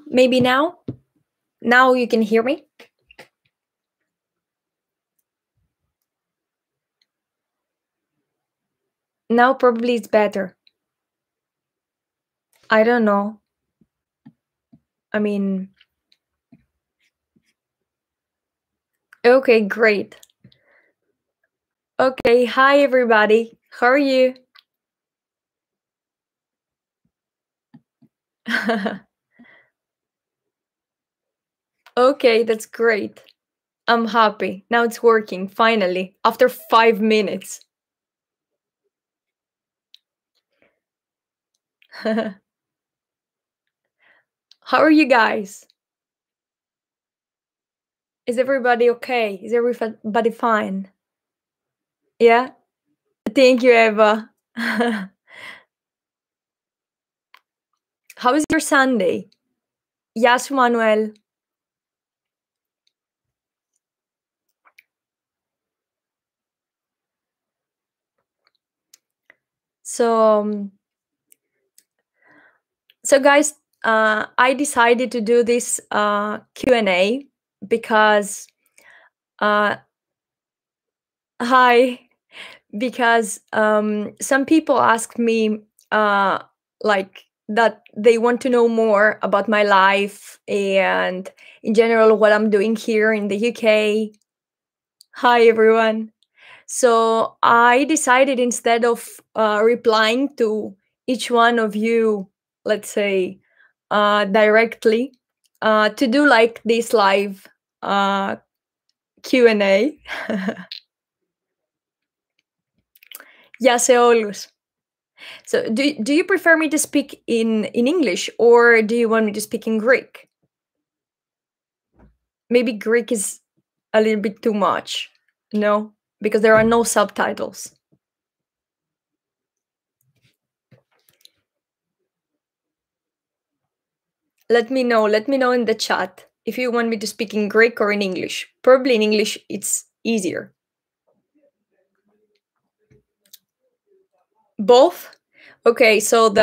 Maybe now? Now you can hear me? Now probably it's better. I don't know. I mean, okay, great. Okay, hi everybody. How are you? Okay, that's great. I'm happy. Now it's working, finally, after 5 minutes. How are you guys? Is everybody okay? Is everybody fine? Yeah? Thank you, Eva. How is your Sunday? Yes, Manuel. So, guys, I decided to do this Q&A because hi, because some people asked me like that they want to know more about my life and in general what I'm doing here in the UK. Hi everyone. So I decided instead of replying to each one of you, let's say directly, to do like this live Q&A. Γεια σε όλους. So do you prefer me to speak in English or do you want me to speak in Greek? Maybe Greek is a little bit too much, no? Because there are no subtitles. Let me know in the chat if you want me to speak in Greek or in English. Probably in English it's easier. Both? Okay, so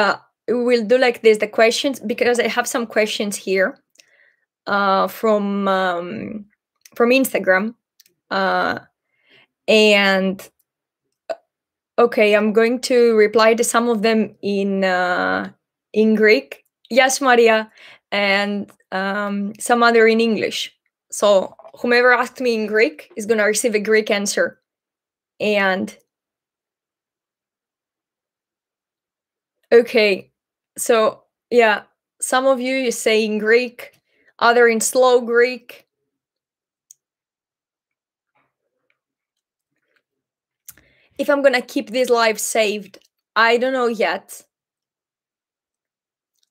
we'll do like this, the questions, because I have some questions here from Instagram. And okay, I'm going to reply to some of them in Greek. Yes, Maria, and some other in English. So whomever asked me in Greek is gonna receive a Greek answer. And okay, so yeah, some of you say in Greek, other in slow Greek. If I'm gonna keep this live saved, I don't know yet.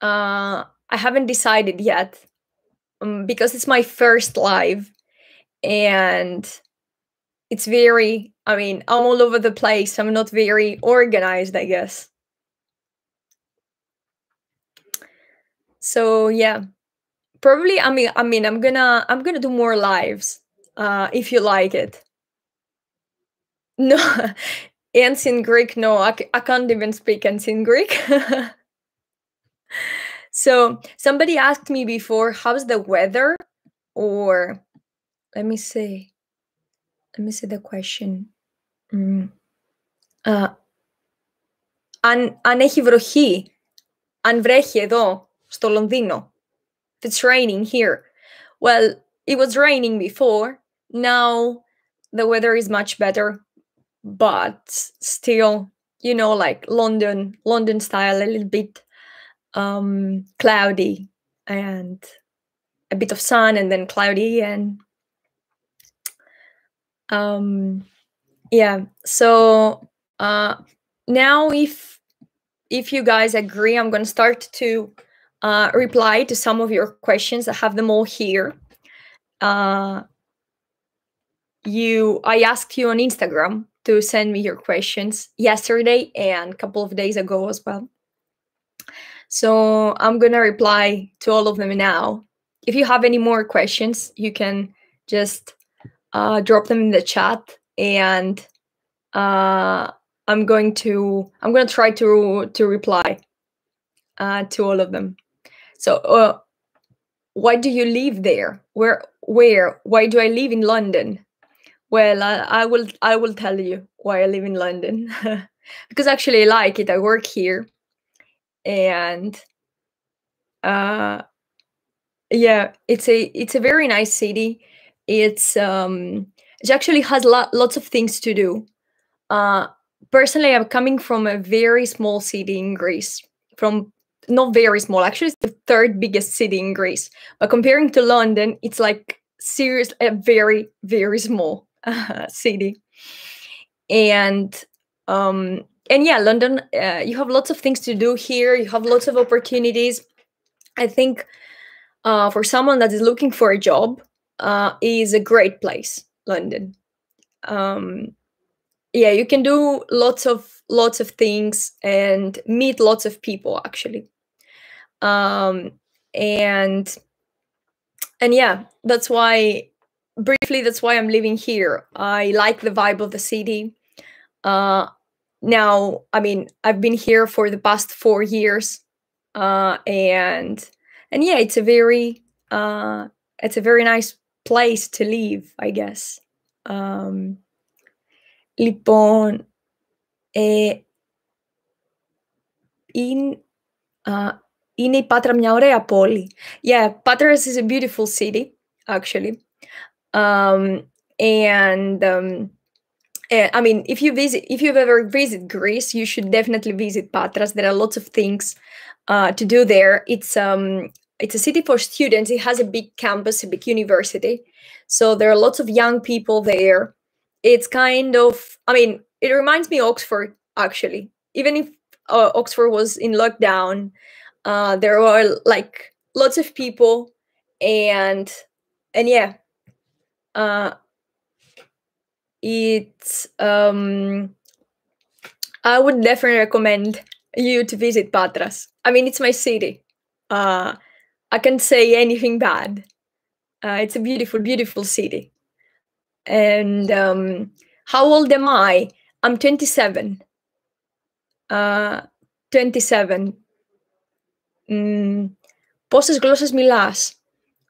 I haven't decided yet because it's my first live and it's very, I mean, I'm all over the place. I'm not very organized, I guess. So yeah, probably. I mean, I'm gonna do more lives if you like it. No, ancient Greek. No, I can't even speak ancient Greek. So somebody asked me before, how's the weather? Or let me see the question. Αν έχει βροχή, αν βρέχει εδώ στο Λονδίνο. If it's raining here. Well, it was raining before. Now the weather is much better, but still, you know, like London style, a little bit cloudy and a bit of sun and then cloudy and yeah. So now if you guys agree, I'm going to start to reply to some of your questions. I have them all here. I asked you on Instagram to send me your questions yesterday and a couple of days ago as well. So I'm going to reply to all of them now. If you have any more questions, you can just drop them in the chat and I'm going to try to reply to all of them. So why do you live there? Where? Why do I live in London? Well, I will tell you why I live in London. Because actually I like it. I work here, and uh yeah, it's a very nice city. It actually has lots of things to do. Uh Personally, I'm coming from a very small city in Greece. From Not very small, actually it's the third biggest city in Greece. But comparing to London, it's like serious a very, very small city. And yeah, London, you have lots of things to do here. You have lots of opportunities. I think for someone that is looking for a job, is a great place, London. Um, yeah, you can do lots of things and meet lots of people actually. Um, and yeah, that's why briefly that's why I'm living here. I like the vibe of the city. Uh, Now, I mean, I've been here for the past 4 years, and yeah, it's a very nice place to live, I guess. Um, Λοιπόν, ε, είναι, uh, είναι η Πάτρα μια ωραία πόλη. Yeah, Patras is a beautiful city, actually. And I mean, if you've ever visited Greece, you should definitely visit Patras. There are lots of things to do there. It's a city for students. It has a big campus, a big university, so there are lots of young people there. It's kind of, I mean, it reminds me of Oxford actually. Even if Oxford was in lockdown, there were like lots of people, and yeah, uh, it's I would definitely recommend you to visit Patras. I mean, it's my city. I can't say anything bad. It's a beautiful, beautiful city. And how old am I? I'm 27. 27. Πόσες γλώσσες μιλάς?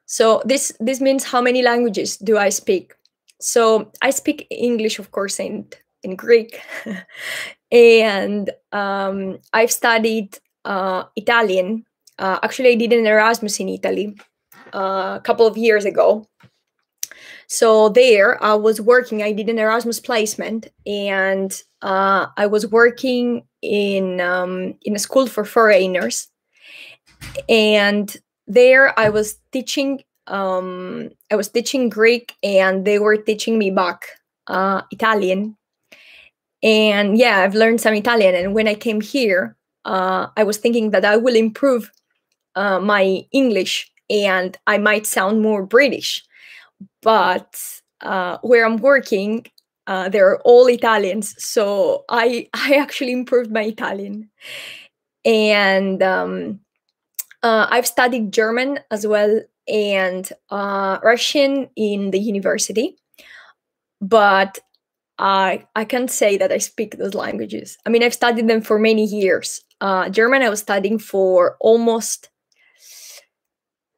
So this means how many languages do I speak? So I speak English, of course, and in Greek, and I've studied Italian. Actually, I did an Erasmus in Italy a couple of years ago. So there, I was working. I did an Erasmus placement, and I was working in a school for foreigners. And there, I was teaching. I was teaching Greek, and they were teaching me back Italian. And yeah, I've learned some Italian. And when I came here, I was thinking that I will improve my English, and I might sound more British. But where I'm working, they're all Italians, so I actually improved my Italian. And I've studied German as well, and Russian in the university, but I can't say that I speak those languages. I mean, I've studied them for many years. German, I was studying for almost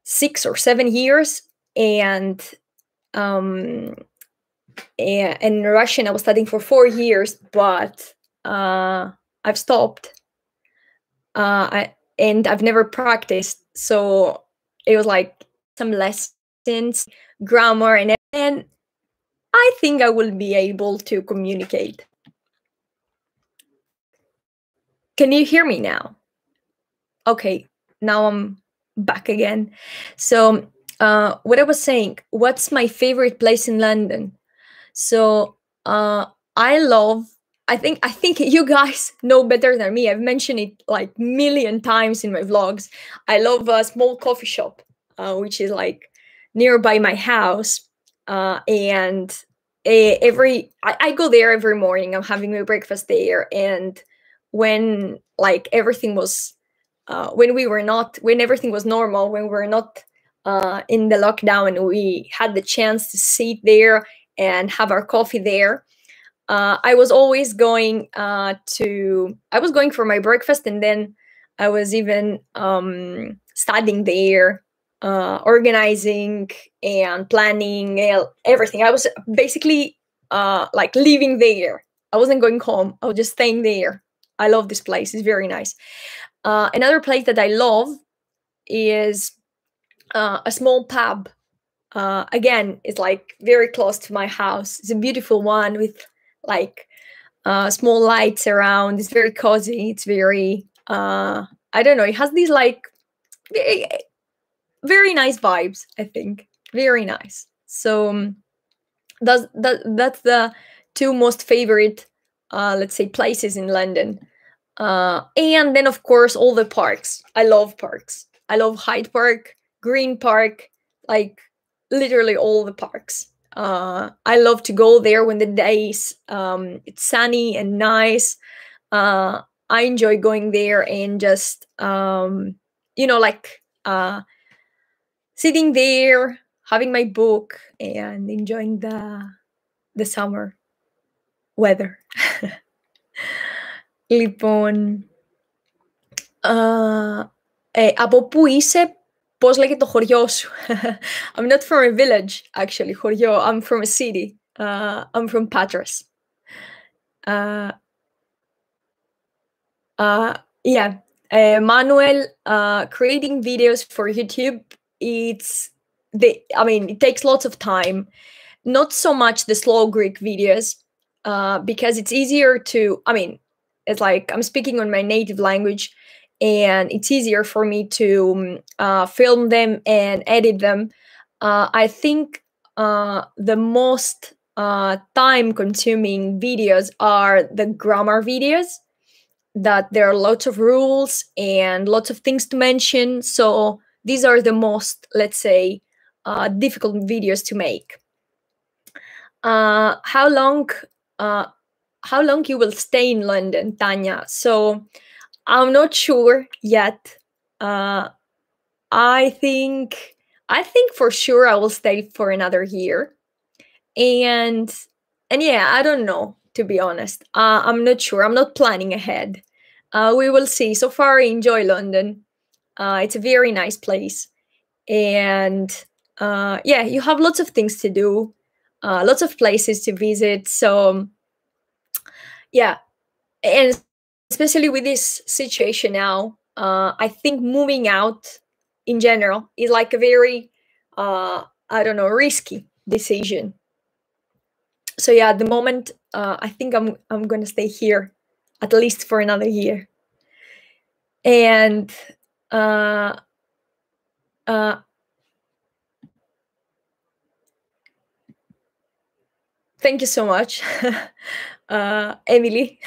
6 or 7 years, and in Russian, I was studying for 4 years, but I've stopped. And I've never practiced, so it was like some lessons, grammar, and I think I will be able to communicate. Can you hear me now? Okay, now I'm back again. So, what I was saying, what's my favorite place in London? So, I love. I think you guys know better than me. I've mentioned it like million times in my vlogs. I love a small coffee shop, which is like nearby my house, and I go there every morning. I'm having my breakfast there, and when like everything was, when everything was normal, when we were not in the lockdown, and we had the chance to sit there and have our coffee there. I was always going I was going for my breakfast, and then I was even studying there. organizing and planning everything. I was basically like living there. I wasn't going home. I was just staying there. I love this place. It's very nice. Another place that I love is a small pub. Again, it's like very close to my house. It's a beautiful one with like small lights around. It's very cozy. It's very I don't know. It has these like very, very nice vibes. I think very nice. So that's the two most favorite, let's say, places in London. And then of course all the parks. I love parks. I love Hyde Park, Green Park, like literally all the parks. I love to go there when the days it's sunny and nice. I enjoy going there and just like sitting there, having my book, and enjoying the summer weather. Λοιπόν, από πού είσαι, πώς λέγεται το χωριό σου? I'm not from a village, actually, χωριό. I'm from a city. I'm from Patras. Yeah. Manuel, creating videos for YouTube, it takes lots of time. Not so much the slow Greek videos, because it's easier to, it's like I'm speaking on my native language, and it's easier for me to film them and edit them. I think the most time consuming videos are the grammar videos, that there are lots of rules and lots of things to mention. So these are the most, let's say, difficult videos to make. How long you will stay in London, Tanya? So I'm not sure yet. I think for sure I will stay for another year. And yeah, I don't know, to be honest. I'm not sure. I'm not planning ahead. We will see. So far, I enjoy London. It's a very nice place. And yeah, you have lots of things to do, lots of places to visit. So yeah, and especially with this situation now, I think moving out in general is like a very, I don't know, risky decision. So yeah, at the moment, I think I'm gonna stay here at least for another year. And thank you so much, Emily,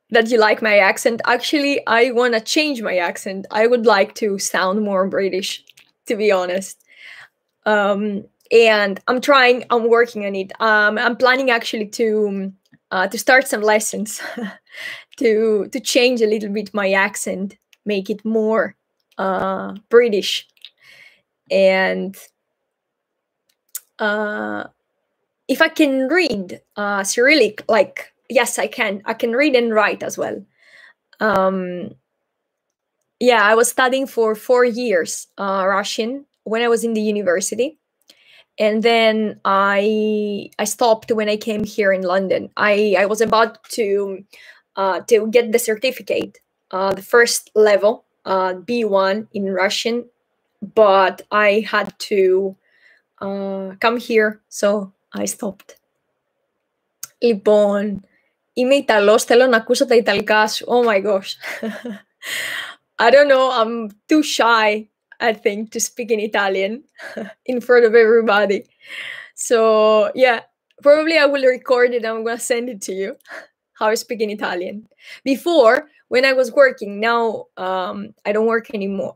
that you like my accent. Actually, I want to change my accent. I would like to sound more British, to be honest. And I'm working on it. I'm planning actually to start some lessons to change a little bit my accent, make it more British. And if I can read Cyrillic, like, yes, I can read and write as well. Yeah, I was studying for 4 years Russian when I was in the university. And then I stopped when I came here in London. I was about to get the certificate, the first level, B1 in Russian, but I had to come here, so I stopped. Λοιπόν, είμαι Ιταλός, θέλω να ακούσω τα Ιταλικά σου. Oh my gosh. I don't know, I'm too shy, I think, to speak in Italian in front of everybody. So yeah, probably I will record it and I'm gonna send it to you, how I speak in Italian. Before, when I was working, now I don't work anymore.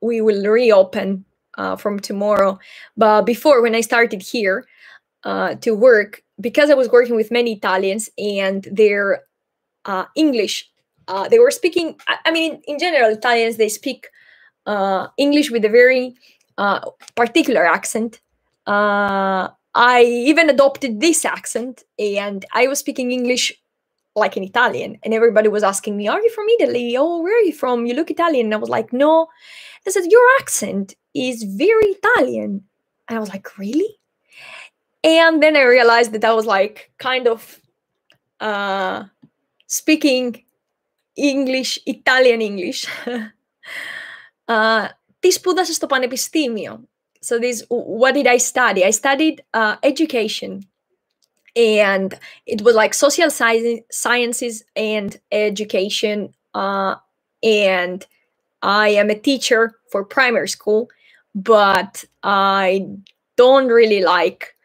We will reopen from tomorrow. But before, when I started here to work, because I was working with many Italians and their English, they were speaking, in general, Italians, they speak English with a very particular accent. I even adopted this accent, and I was speaking English like in Italian, and everybody was asking me, "Are you from Italy? Oh, where are you from? You look Italian." And I was like, "No." They said, "Your accent is very Italian." And I was like, "Really?" And then I realized that I was like kind of uh, speaking English, Italian English. Τι σπούδασα στο πανεπιστήμιο? So this, what did I study? I studied education, and it was like social sciences and education. And I am a teacher for primary school, but I don't really like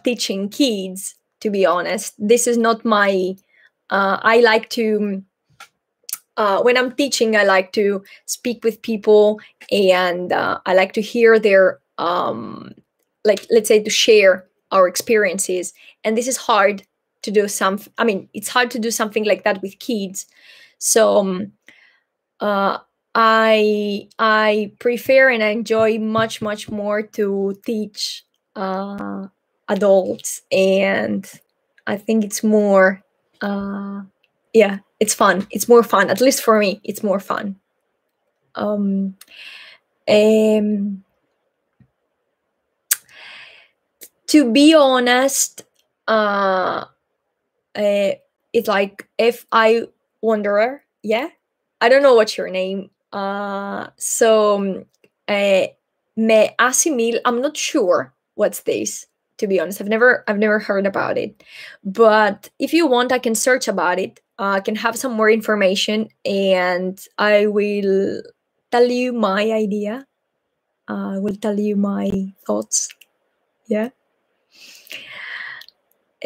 teaching kids, to be honest. This is not my. I like to. When I'm teaching, I like to speak with people, and I like to hear their, like, let's say, to share our experiences. And this is hard to do. I mean, it's hard to do something like that with kids. So uh, I prefer and I enjoy much more to teach adults, and I think it's more. Yeah, it's fun. It's more fun. At least for me, it's more fun. Um, um, to be honest, it's like if I wanderer. Yeah, I don't know what's your name. So me asimil. I'm not sure what's this. To be honest, I've never heard about it. But if you want, I can search about it. I can have some more information, and I will tell you my idea. I will tell you my thoughts. Yeah,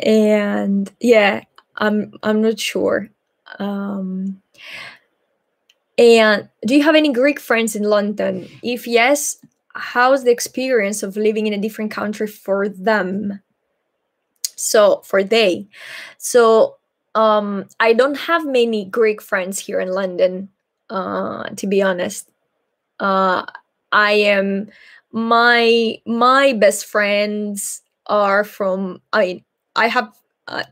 and yeah, I'm not sure. Um, And do you have any Greek friends in London? If yes, how's the experience of living in a different country for them? So for they. So I don't have many Greek friends here in London, to be honest. Uh I am my best friends are from, I mean, I have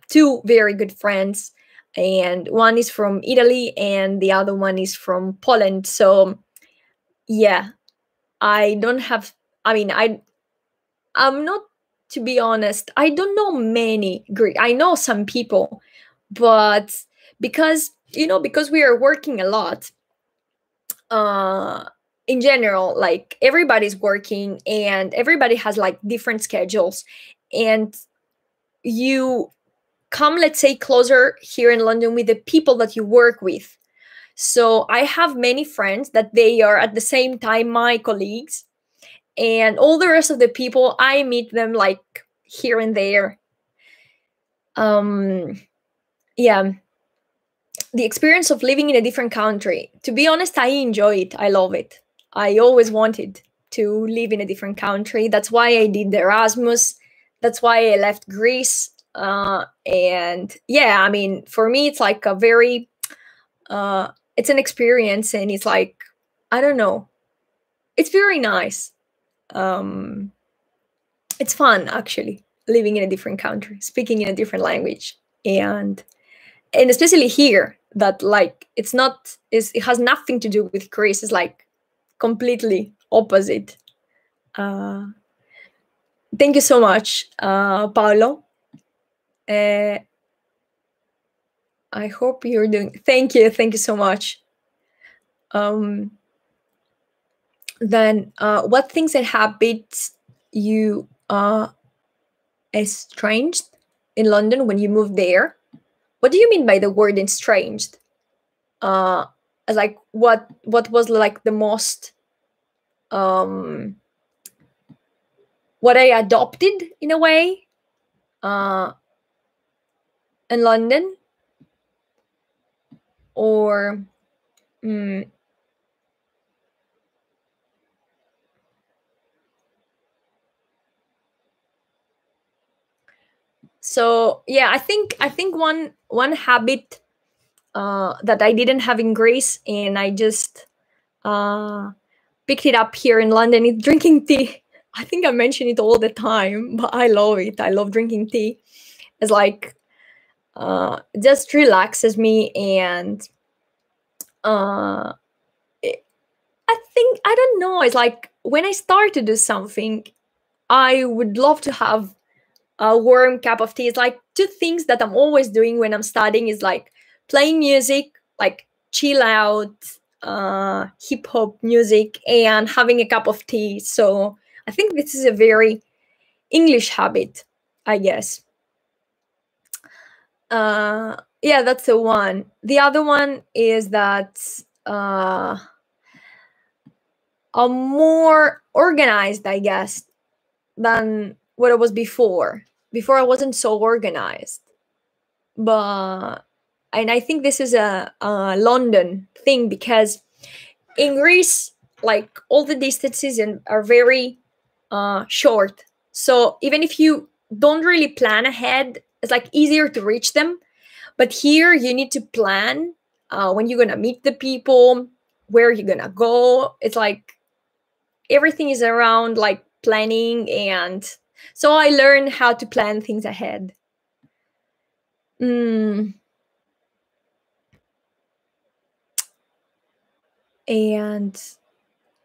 two very good friends, and one is from Italy and the other one is from Poland. So yeah, I don't have, I mean, I'm not, to be honest, I don't know many Greek. I know some people, but because, because we are working a lot, uh in general, like everybody's working and everybody has like different schedules, and you come, let's say, closer here in London with the people that you work with. So I have many friends that they are at the same time my colleagues, and all the rest of the people I meet them like here and there. um yeah, the experience of living in a different country, to be honest, I enjoy it. I love it. I always wanted to live in a different country. That's why I did the Erasmus. That's why I left Greece. And yeah, I mean, for me it's like a very it's an experience, and it's like, I don't know, it's very nice. um it's fun, actually, living in a different country, speaking in a different language. And especially here, that like it has nothing to do with Greece. It's like completely opposite. uh thank you so much, Paolo. uh I hope you're doing, thank you so much. um then what things and habits you estranged in London when you moved there? What do you mean by the word estranged? uh as like, what was like the most, um what I adopted in a way, uh in London? Or mm, so yeah, I think one habit that I didn't have in Greece, and I just uh picked it up here in London, is drinking tea. I think I mention it all the time, but I love it. I love drinking tea. It's like, just relaxes me, and uh, I think, I don't know. It's like when I start to do something, I would love to have a warm cup of tea. It's like two things that I'm always doing when I'm studying is like playing music, like chill out, hip hop music, and having a cup of tea. So I think this is a very English habit, I guess. Yeah, that's the one. The other one is that uh, I'm more organized, I guess, than what I was before. Before I wasn't so organized, but and I think this is a London thing, because in Greece, like all the distances are very short. So even if you don't really plan ahead, it's like easier to reach them. But here you need to plan when you're gonna meet the people, where you're gonna go. It's like everything is around like planning, and so I learned how to plan things ahead. Mm, and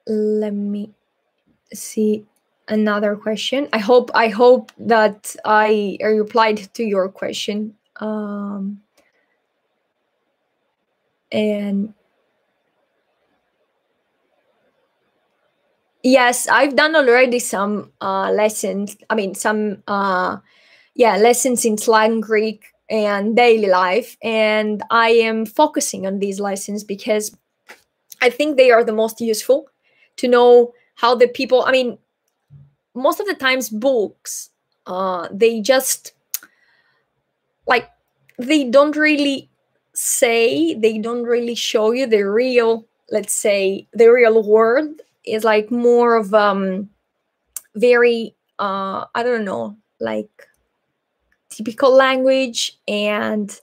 let me see another question. I hope that I replied to your question. And yes, I've done already some lessons. I mean, some yeah, lessons in slang Greek and daily life, and I am focusing on these lessons because I think they are the most useful to know how the people. I mean, most of the times books, they just like they don't really they don't really show you the real, let's say, the real world is like more of very I don't know, like typical language, and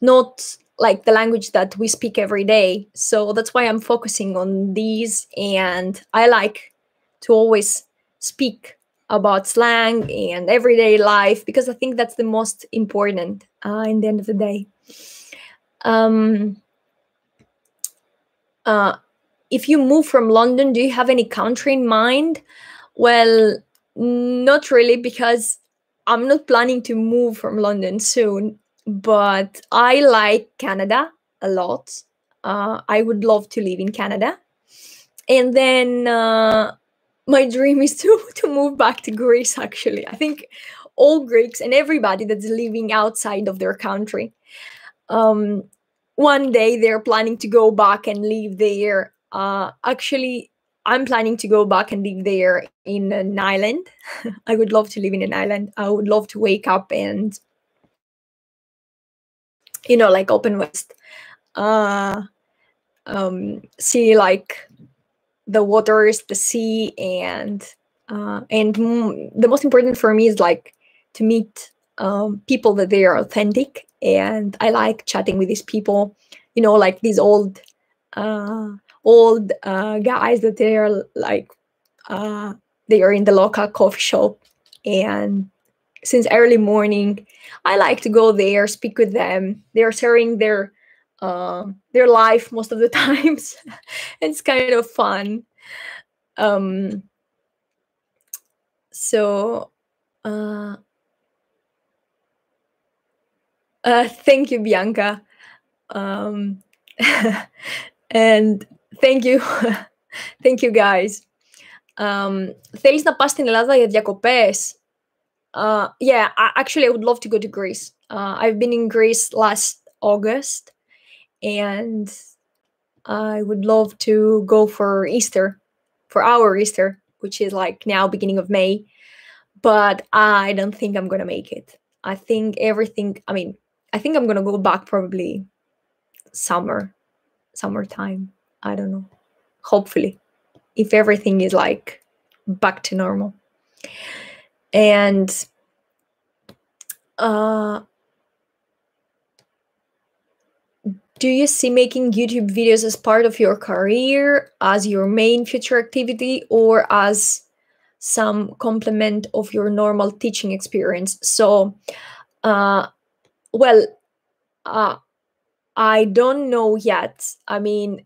not like the language that we speak every day. So that's why I'm focusing on these, and I like to always speak about slang and everyday life, because I think that's the most important in the end of the day. Um, uh, if you move from London, do you have any country in mind? Well, not really, because I'm not planning to move from London soon, but I like Canada a lot. I would love to live in Canada. And then my dream is to move back to Greece, actually. I think all Greeks and everybody that's living outside of their country, um, one day they're planning to go back and live there. Actually, I'm planning to go back and live there in an island. I would love to live in an island. I would love to wake up and, like open west, uh, see like the waters, the sea, and the most important for me is like to meet people that they are authentic, and I like chatting with these people. Like these uh, old guys that they are like they are in the local coffee shop, and since early morning, I like to go there, speak with them. They're sharing their life most of the times. It's kind of fun. Um, so, uh, thank you, Bianca. Um, and thank you, thank you, guys. Θέλεις να πας στην Ελλάδα για διακοπές? Yeah, actually, I would love to go to Greece. I've been in Greece last August, and I would love to go for Easter, for our Easter, which is like now beginning of May. But I don't think I'm gonna make it. I think everything. I mean, I think I'm gonna go back probably summertime. I don't know. Hopefully, if everything is like back to normal. And do you see making YouTube videos as part of your career, as your main future activity, or as some complement of your normal teaching experience? So, well, I don't know yet. I mean,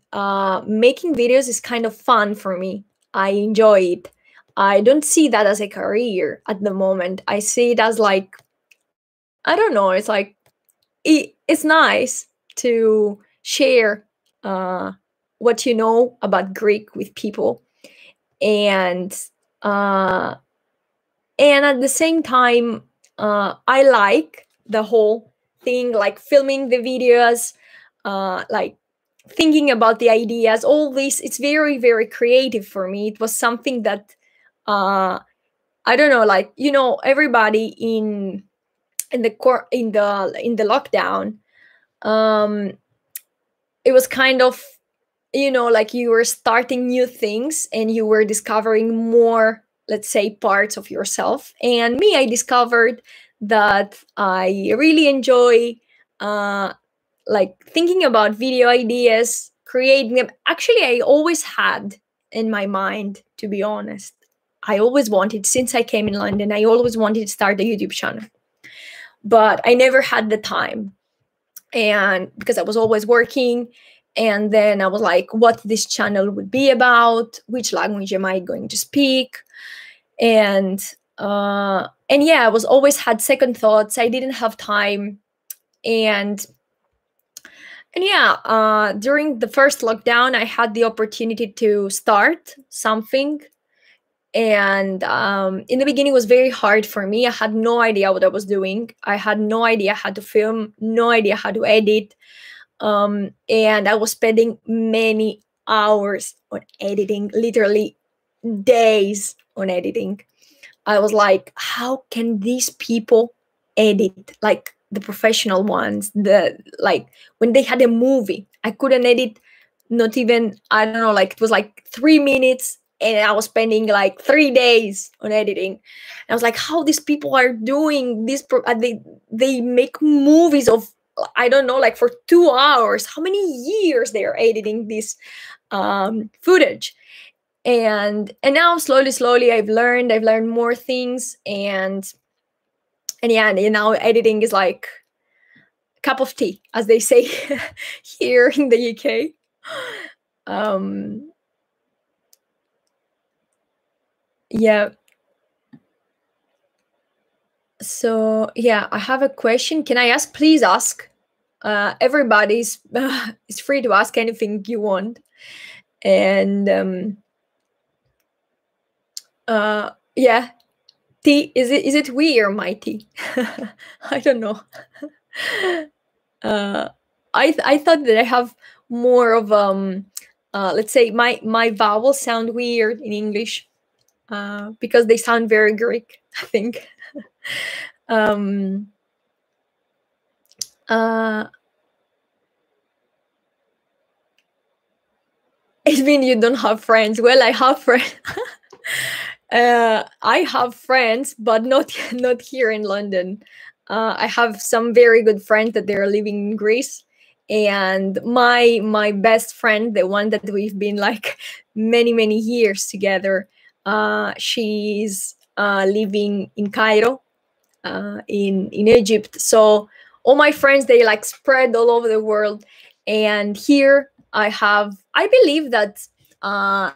making videos is kind of fun for me. I enjoy it. I don't see that as a career at the moment. I see it as like, I don't know. It's like it's nice to share uh, what you know about Greek with people, and uh, at the same time, I like the whole thing, like filming the videos, like thinking about the ideas. All this, it's very very creative for me. It was something that I don't know, like everybody in the in the lockdown, um it was kind of, like you were starting new things and you were discovering more, let's say, parts of yourself. And me, I discovered that I really enjoy uh like thinking about video ideas, creating them. Actually, I always had in my mind, to be honest, I always wanted, since I came in London, I always wanted to start a YouTube channel, but I never had the time. And because I was always working, and then I was like, what this channel would be about, which language am I going to speak, and yeah, I was always had second thoughts. I didn't have time, and yeah, during the first lockdown, I had the opportunity to start something. And in the beginning, it was very hard for me. I had no idea what I was doing. I had no idea how to film, no idea how to edit. And I was spending many hours on editing, literally days on editing. I was like, how can these people edit, like the professional ones? The like when they had a movie, I couldn't edit, not even, I don't know, like it was like 3 minutes, and I was spending like 3 days on editing. And I was like, how these people are doing this? They make movies of, I don't know, like for 2 hours. How many years they are editing this footage? And now slowly I've learned more things, and yeah, and now editing is like cup of tea, as they say here in the UK. um yeah, so yeah, I have a question. Can I ask? Please ask. Everybody's is free to ask anything you want. And yeah, tea, is it we or my tea? I don't know. uh I thought that I have more of let's say my vowels sound weird in English, because they sound very Greek, I think. um uh it means you don't have friends. Well, I have friends. I have friends, but not here in London. I have some very good friends that they're living in Greece, and my best friend, the one that we've been like many years together, she's living in Cairo, in Egypt. So all my friends, they like spread all over the world, and here I believe that uh,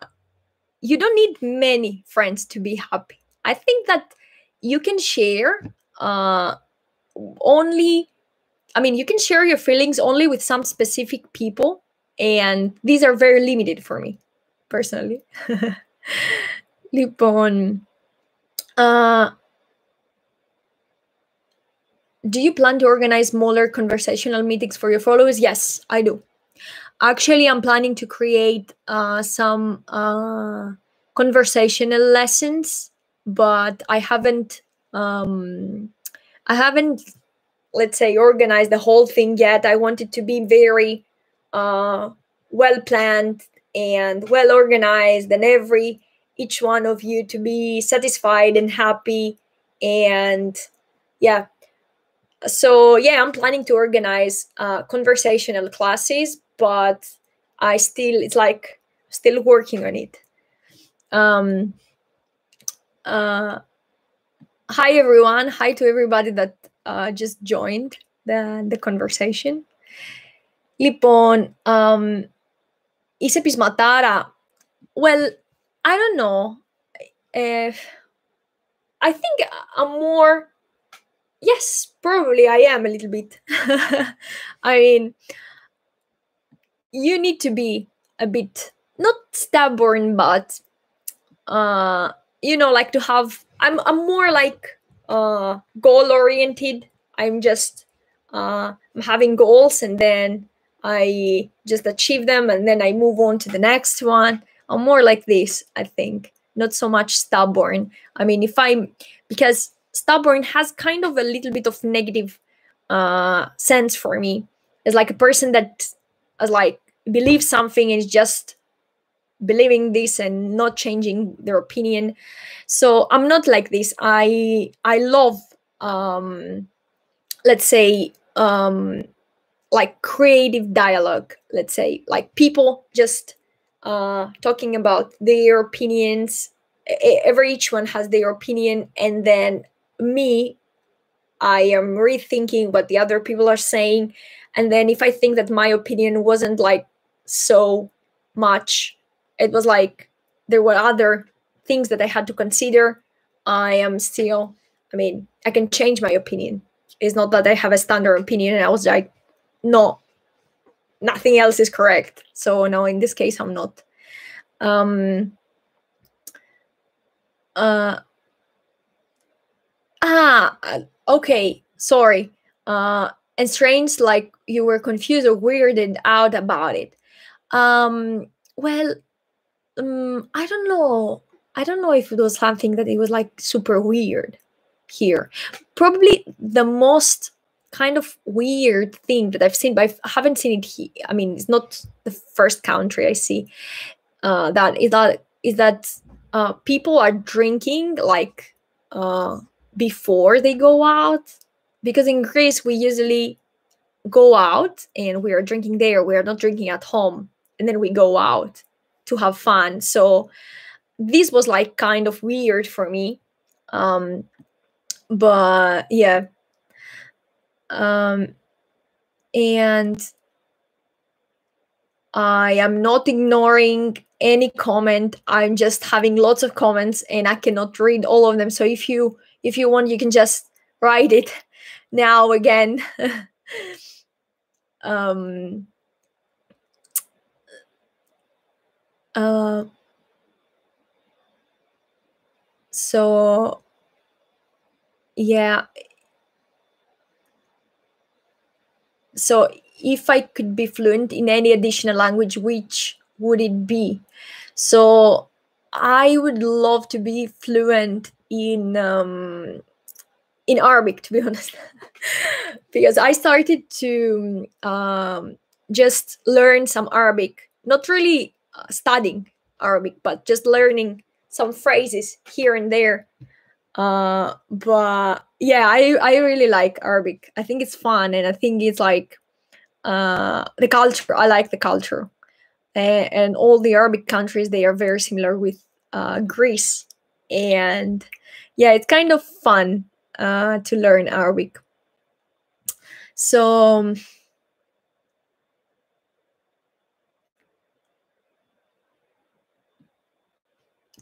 you don't need many friends to be happy. I think that you can share uh, only, I mean, you can share your feelings only with some specific people, and these are very limited for me personally. Λοιπόν, uh, do you plan to organize smaller conversational meetings for your followers? Yes, I do. Actually, I'm planning to create some conversational lessons, but I haven't, let's say, organized the whole thing yet. I want it to be very uh, well planned and well organized, and each one of you to be satisfied and happy. And yeah, so yeah, I'm planning to organize conversational classes, but it's like still working on it. um uh Hi everyone, hi to everybody that just joined the conversation. Λοιπόν, είσαι πεισματάρα. Well, I don't know. I think I'm more. Yes, probably I am a little bit. I mean, you need to be a bit not stubborn, but like to have. I'm more like goal oriented. I'm just I'm having goals, and then I just achieve them, and then I move on to the next one. I'm more like this, I think, not so much stubborn. I mean, if I'm because stubborn has kind of a little bit of negative sense for me. It's like a person that like believes something and is just believing this and not changing their opinion. So I'm not like this. I love let's say like creative dialogue, let's say, like people just talking about their opinions. Every each one has their opinion, and then me, I am rethinking what the other people are saying. And then if I think that my opinion wasn't like so much, it was like there were other things that I had to consider. I am still, I mean, I can change my opinion. It's not that I have a standard opinion and I was like, no, nothing else is correct. So no, in this case, I'm not. Um, uh, okay, sorry. And strange, like you were confused or weirded out about it. Well, I don't know. I don't know if it was something that it was like super weird here. Probably the most kind of weird thing that I've seen, but I haven't seen it here. I mean, it's not the first country I see that people are drinking like before they go out, because in Greece we usually go out and we are drinking there. We are not drinking at home, and then we go out to have fun. So this was like kind of weird for me. Um, but yeah. Um, and I am not ignoring any comment. I'm just having lots of comments and I cannot read all of them. So if you want, you can just write it now again. um uh so yeah. So if I could be fluent in any additional language, which would it be? So I would love to be fluent in Arabic, to be honest, because I started to just learn some Arabic, not really studying Arabic, but just learning some phrases here and there. But yeah, I really like Arabic. I think it's fun, and I think it's like the culture. I like the culture, and all the Arabic countries, they are very similar with Greece, and yeah, it's kind of fun to learn Arabic. So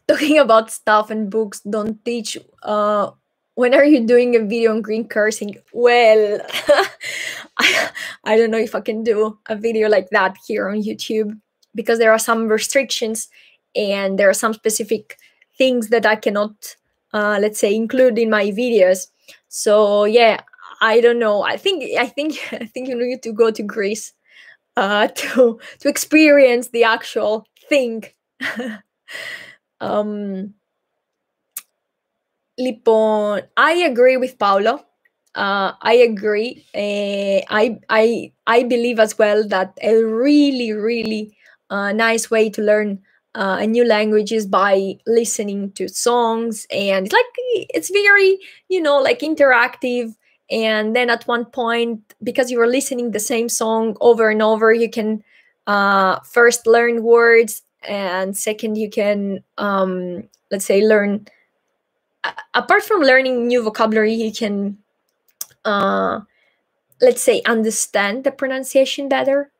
talking about stuff and books don't teach. When are you doing a video on green cursing? Well, I don't know if I can do a video like that here on YouTube, because there are some restrictions and there are some specific things that I cannot, let's say, include in my videos. So yeah, I don't know. I think you need to go to Greece to experience the actual thing. um Λοιπόν, I agree with Paulo. I agree. I believe as well that a really really nice way to learn a new language is by listening to songs, and it's very like interactive. And then at one point, because you are listening the same song over and over, you can first learn words, and second you can let's say learn apart from learning new vocabulary, you can uh, let's say, understand the pronunciation better.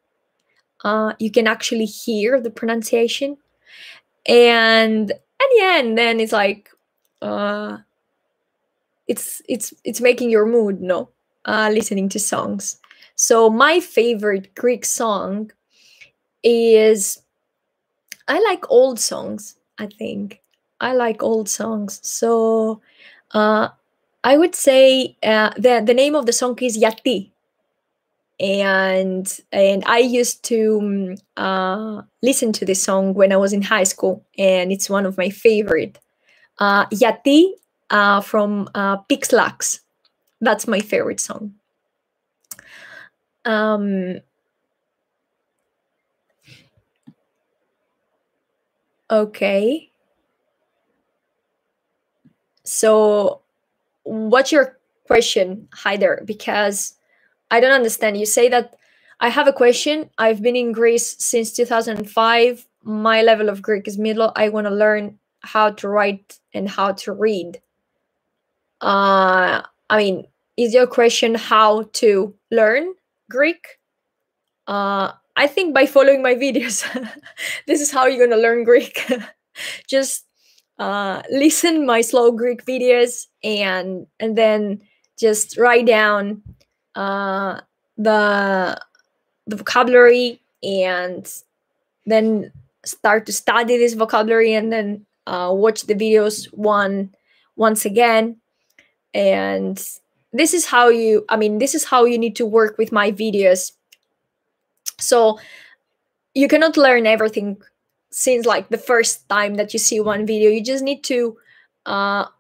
You can actually hear the pronunciation, and yeah, and then it's like, uh, it's making your mood, no, listening to songs. So my favorite Greek song is, I like old songs. I think I like old songs. So uh, I would say the name of the song is Yati, and I used to listen to this song when I was in high school, and it's one of my favorite. Yati from Pixlax. That's my favorite song. Um, okay. So, what's your question, Haider? Because I don't understand. You say that I have a question. I've been in Greece since 2005. My level of Greek is middle. I want to learn how to write and how to read. I mean, is your question how to learn Greek? I think by following my videos. This is how you're gonna learn Greek. Just listen my slow Greek videos, and then just write down uh, the the vocabulary, and then start to study this vocabulary, and then watch the videos once again. And this is how you, I mean, this is how you need to work with my videos. So you cannot learn everything since like the first time that you see one video. You just need to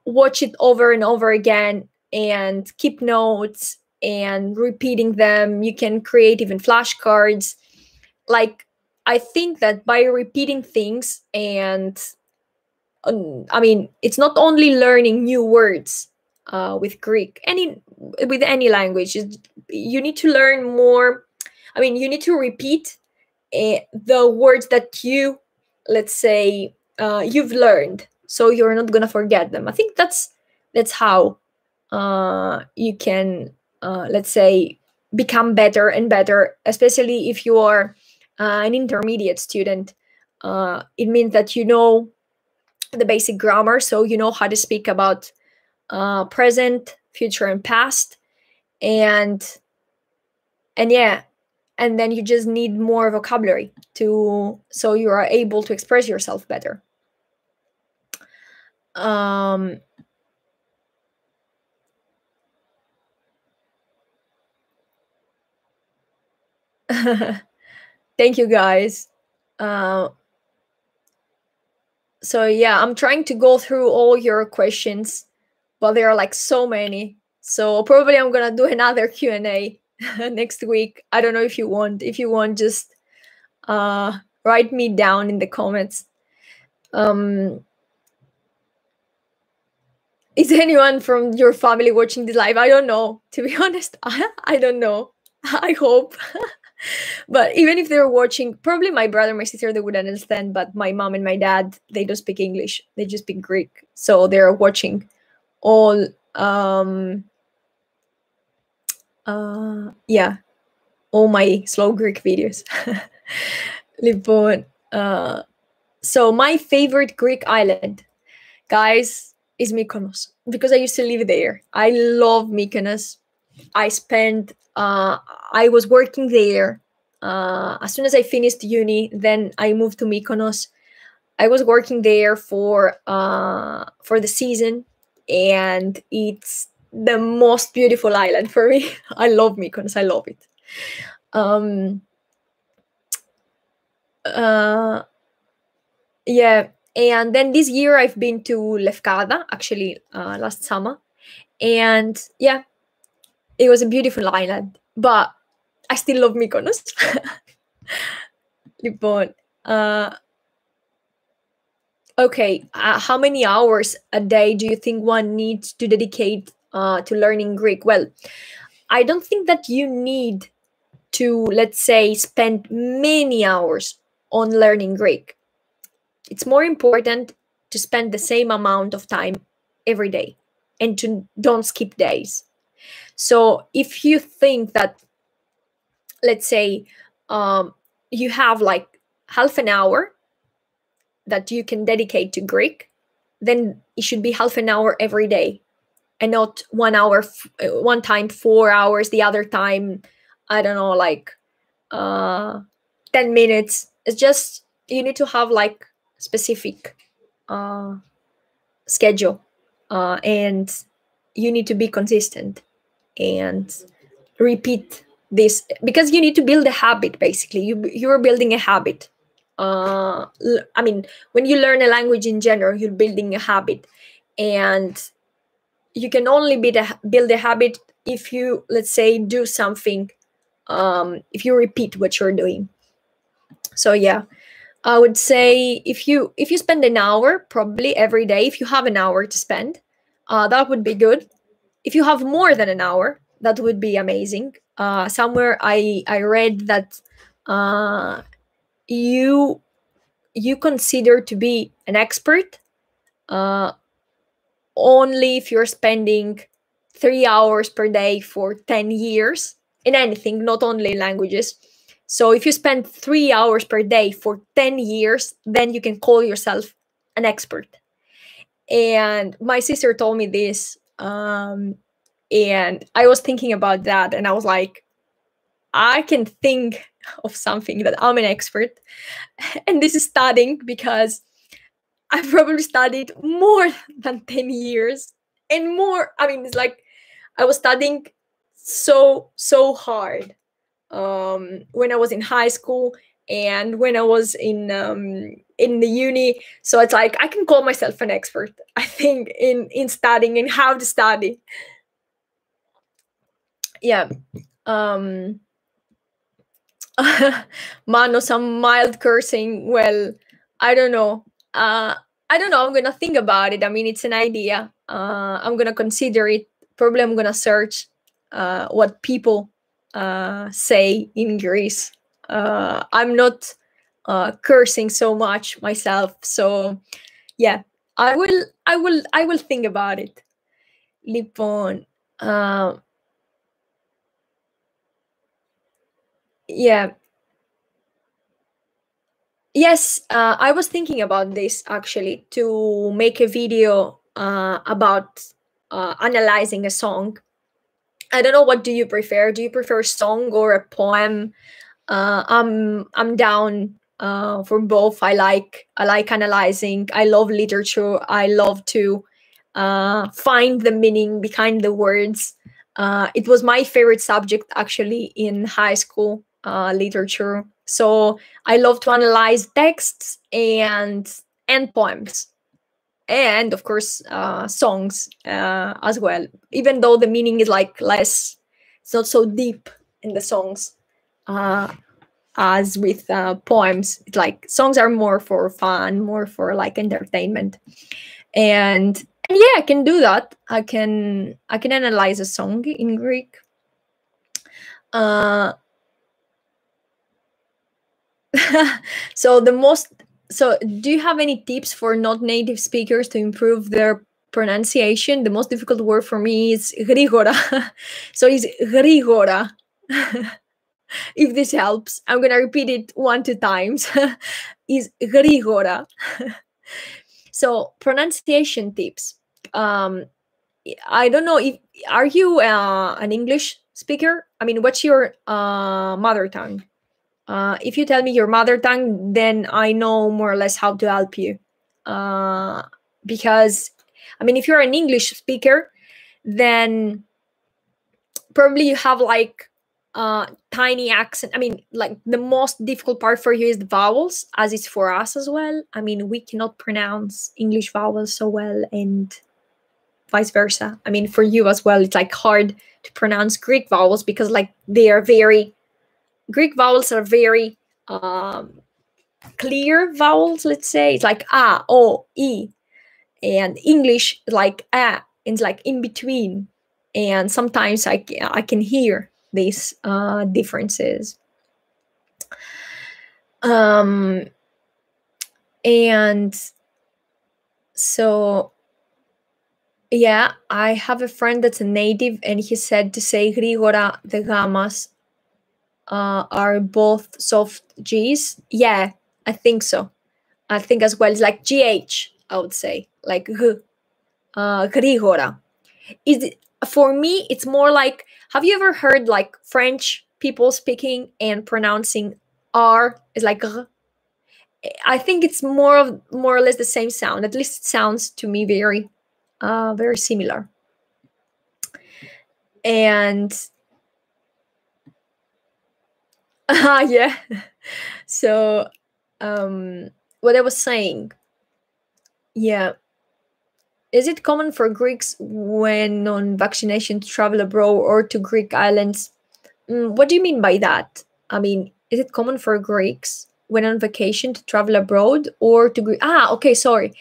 watch it over and over again, and keep notes and repeating them. You can create even flashcards. Like, I think that by repeating things, and I mean, it's not only learning new words with Greek, any with any language. You need to learn more. I mean, you need to repeat the words that you, let's say, you've learned, so you're not gonna forget them. I think that's how you can, let's say, become better and better, especially if you are an intermediate student. It means that you know the basic grammar, so you know how to speak about present, future, and past, and yeah, and then you just need more vocabulary to, so you are able to express yourself better. um Thank you, guys. uh so yeah, I'm trying to go through all your questions, but there are like so many, so probably I'm gonna do another Q&A next week. I don't know if you want, just write me down in the comments. um is anyone from your family watching this live? I don't know, to be honest. I don't know. I hope. But even if they're watching, probably my brother, my sister, they would understand. But my mom and my dad, they don't speak English. They just speak Greek. So they're watching all, yeah, all my slow Greek videos. Λοιπόν, so my favorite Greek island, guys, is Mykonos, because I used to live there. I love Mykonos. I spent, I was working there. As soon as I finished uni, then I moved to Mykonos. I was working there for the season, and it's the most beautiful island for me. I love Mykonos. I love it. Um, uh, yeah, and then this year I've been to Lefkada, actually, last summer, and yeah, it was a beautiful island, but I still love Mykonos. Λοιπόν, okay, how many hours a day do you think one needs to dedicate to learning Greek? Well, I don't think that you need to, let's say, spend many hours on learning Greek. It's more important to spend the same amount of time every day, and to don't skip days. So if you think that, let's say, um, you have like half an hour that you can dedicate to Greek, then it should be half an hour every day, and not 1 hour, one time 4 hours, the other time, I don't know, like uh 10 minutes. It's just, you need to have like specific uh schedule, and you need to be consistent and repeat this, because you need to build a habit. Basically, you're building a habit. I mean, when you learn a language in general, you're building a habit, and you can only build a habit if you, let's say, do something, if you repeat what you're doing. So yeah, I would say if you spend an hour probably every day, if you have an hour to spend, that would be good. If you have more than an hour, that would be amazing. Somewhere I read that uh, you you consider to be an expert uh, only if you're spending 3 hours per day for 10 years in anything, not only in languages. So if you spend 3 hours per day for 10 years, then you can call yourself an expert. And my sister told me this. And I was thinking about that, and I was like, I can think of something that I'm an expert, and this is studying, because I probably studied more than 10 years and more. I mean, it's like I was studying so hard when I was in high school and when I was in the uni. So it's like I can call myself an expert, I think, in studying and how to study. Yeah. Um Mano, some mild cursing. Well, I don't know. I don't know. I'm gonna think about it. I mean, it's an idea. I'm gonna consider it. Probably, I'm gonna search what people say in Greece. I'm not cursing so much myself, so yeah. I will think about it. Λοιπόν, yeah. Yes, I was thinking about this actually, to make a video about analyzing a song. I don't know, what do you prefer? Do you prefer a song or a poem? I'm down for both. I like analyzing. I love literature. I love to find the meaning behind the words. It was my favorite subject actually in high school, literature. So I love to analyze texts and poems, and of course songs as well. Even though the meaning is like less, it's not so deep in the songs. Uh, as with poems, it's like songs are more for fun, more for like entertainment. And yeah, I can do that. I can analyze a song in Greek. uh so the most so do you have any tips for not native speakers to improve their pronunciation? The most difficult word for me is grigora. So it's grigora. If this helps, I'm gonna repeat it 1 2 times. Is grigora. So pronunciation tips. um I don't know if, are you an English speaker? I mean, what's your mother tongue? If you tell me your mother tongue, then I know more or less how to help you. Uh, because, I mean, if you're an English speaker, then probably you have like tiny accent. I mean, like the most difficult part for you is the vowels, as it's for us as well. I mean, we cannot pronounce English vowels so well, and vice versa. I mean, for you as well, it's like hard to pronounce Greek vowels, because like they are very, Greek vowels are very clear vowels, let's say. It's like a, o, e, and English like a, it's like in between. And sometimes I can hear these differences. Um, and so Yeah, I have a friend that's a native, and he said to say Grigora the Gamas are both soft G's. Yeah, I think so. I think as well. It's like GH, I would say. Like Grigora. Is it, for me, it's more like, have you ever heard like French people speaking and pronouncing R is like R? I think it's more or less the same sound. At least it sounds to me very similar. And yeah. So what I was saying, yeah, is it common for Greeks when on vaccination to travel abroad or to Greek islands? What do you mean by that? I mean, is it common for Greeks when on vacation to travel abroad or to Greek? Ah, okay, sorry.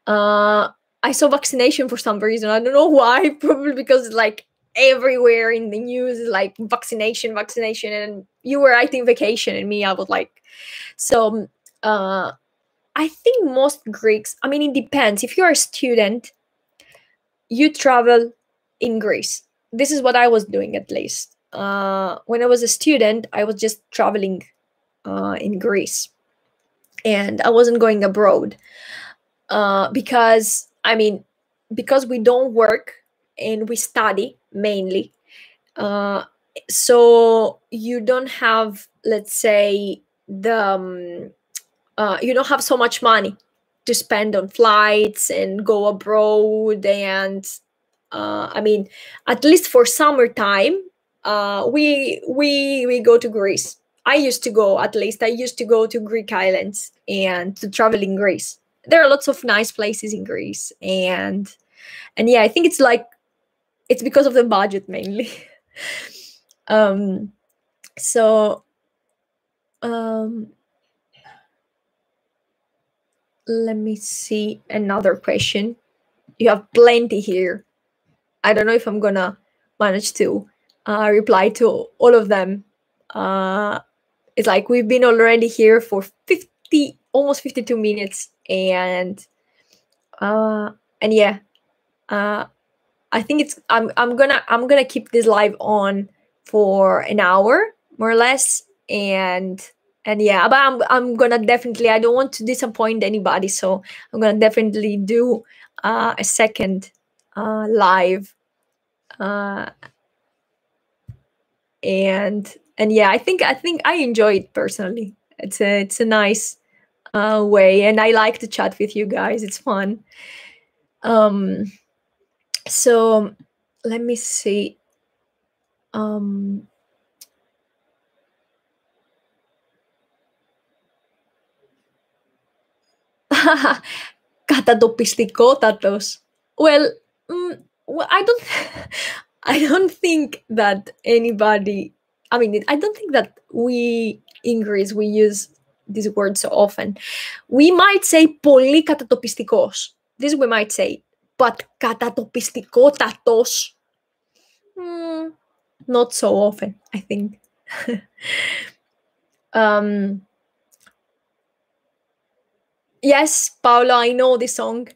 Uh, I saw vaccination for some reason. I don't know why. Probably because it's like everywhere in the news is like vaccination, vaccination, and you were writing vacation, and me, I was like, so. I think most Greeks. I mean, it depends. If you're a student, you travel in Greece. This is what I was doing at least. When I was a student, I was just traveling in Greece, and I wasn't going abroad because I mean, because we don't work and we study mainly. Uh, so you don't have, let's say, you don't have so much money to spend on flights and go abroad. And I mean, at least for summertime, we go to Greece. I used to go to Greek islands and to travel in Greece. There are lots of nice places in Greece, and yeah, I think it's because of the budget mainly. um so um let me see another question. You have plenty here. I don't know if I'm gonna manage to reply to all of them. Uh, it's like we've been already here for 50, almost 52 minutes, uh, and yeah, uh, I think it's I'm gonna keep this live on for an hour more or less, and yeah, but I'm gonna definitely, I don't want to disappoint anybody, so I'm gonna definitely do a second live, uh, and yeah, I think I enjoy it personally. It's a nice way, and I like to chat with you guys. It's fun. Um, so let me see. Um, Κατατοπιστικότατος. Well, I don't I don't think that anybody, I mean, I don't think that we in Greece we use this word so often. We might say πολύ κατατοπιστικός. This we might say, but κατατοπιστικότατος, mm, not so often, I think. um, yes, Paolo, I know this song.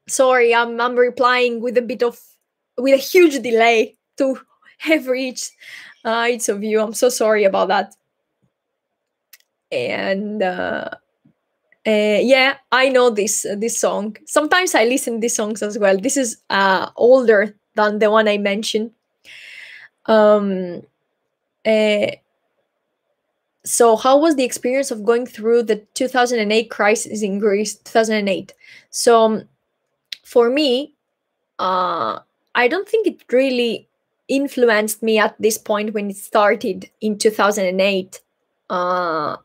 Sorry, I'm replying with a huge delay to every each of you. I'm so sorry about that. And yeah, I know this song. Sometimes I listen these songs as well. This is older than the one I mentioned. Um, uh, so, how was the experience of going through the 2008 crisis in Greece? 2008. So, for me, uh, I don't think it really influenced me at this point when it started in 2008,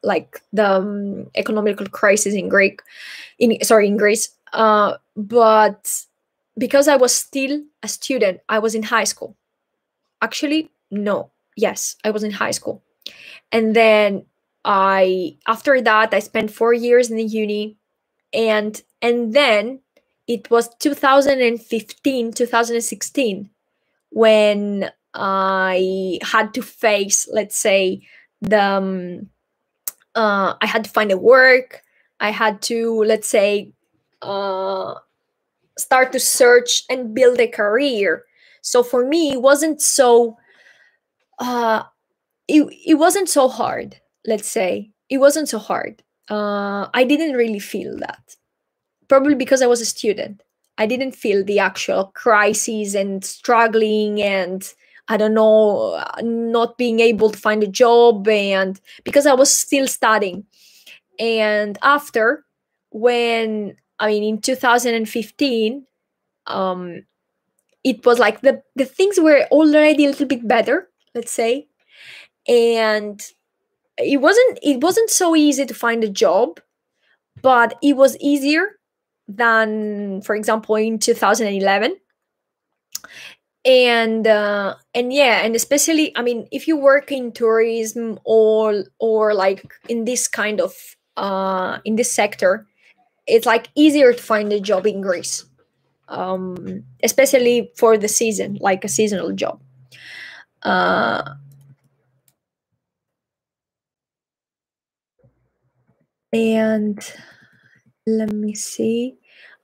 like the economical crisis in in Greece. But because I was still a student, I was in high school. Actually, no, yes, I was in high school, and then after that I spent 4 years in the uni, and then it was 2015, 2016 when I had to face, let's say, the I had to find a work. I had to, let's say, uh, start to search and build a career. So for me, it wasn't so uh, it wasn't so hard. Let's say it wasn't so hard. I didn't really feel that, probably because I was a student. I didn't feel the actual crises and struggling and, I don't know, not being able to find a job, and because I was still studying. And after, when, I mean, in 2015, um, it was like the things were already a little bit better, let's say, and it wasn't so easy to find a job, but it was easier than, for example, in 2011. And yeah, and especially, I mean, if you work in tourism, or like in this kind of in this sector, it's like easier to find a job in Greece, especially for the season, like a seasonal job. uh and let me see.